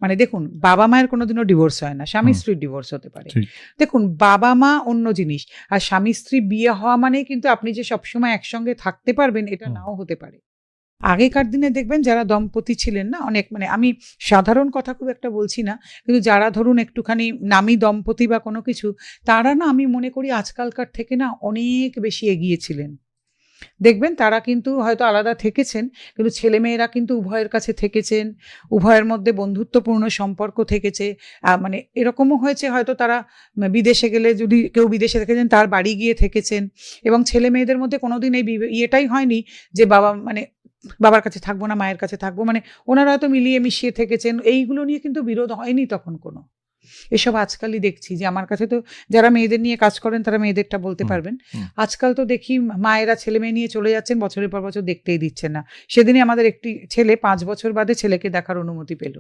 মানে দেখুন, বাবা মায়ের কোনোদিনও ডিভোর্স হয় না, স্বামী স্ত্রীর ডিভোর্স হতে পারে। ঠিক। দেখুন, বাবা মা অন্য জিনিস, আর স্বামী স্ত্রী বিয়ে হওয়া মানেই কিন্তু আপনি যে সবসময় একসঙ্গে থাকতে পারবেন এটা নাও হতে পারে। আগেকার দিনে দেখবেন যারা দম্পতি ছিলেন না, অনেক, মানে আমি সাধারণ কথা খুব একটা বলছি না, কিন্তু যারা ধরুন একটুখানি নামী দম্পতি বা কোনো কিছু, তারা না আমি মনে করি আজকালকার থেকে না অনেক বেশি এগিয়ে ছিলেন। দেখবেন তারা কিন্তু হয়তো আলাদা থেকেছেন, কিন্তু ছেলেমেয়েরা কিন্তু উভয়ের কাছে থেকেছেন, উভয়ের মধ্যে বন্ধুত্বপূর্ণ সম্পর্ক থেকেছে। মানে এরকমও হয়েছে হয়তো তারা বিদেশে গেলে, যদি কেউ বিদেশে থেকেছেন তার বাড়ি গিয়ে থেকেছেন, এবং ছেলে মেয়েদের মধ্যে কোনোদিন এই ইয়েটাই হয়নি যে বাবা, মানে বাবার কাছে থাকবো না, মায়ের কাছে থাকবো, মানে ওনারা হয়তো মিলিয়ে মিশিয়ে থেকেছেন, এইগুলো নিয়ে কিন্তু বিরোধ হয়নি তখন কোনো। এসব আজকালই দেখছি, যে আমার কাছে তো যারা মেয়েদের নিয়ে কাজ করেন তারা মেয়েদেরটা বলতে পারবেন। আজকাল তো দেখি মায়েরা ছেলে মেয়ে নিয়ে চলে যাচ্ছেন, বছরের পর বছর দেখতেই দিচ্ছেন না। সেদিনই আমাদের একটি ছেলে 5 বছর বাদে ছেলেকে দেখার অনুমতি পেল।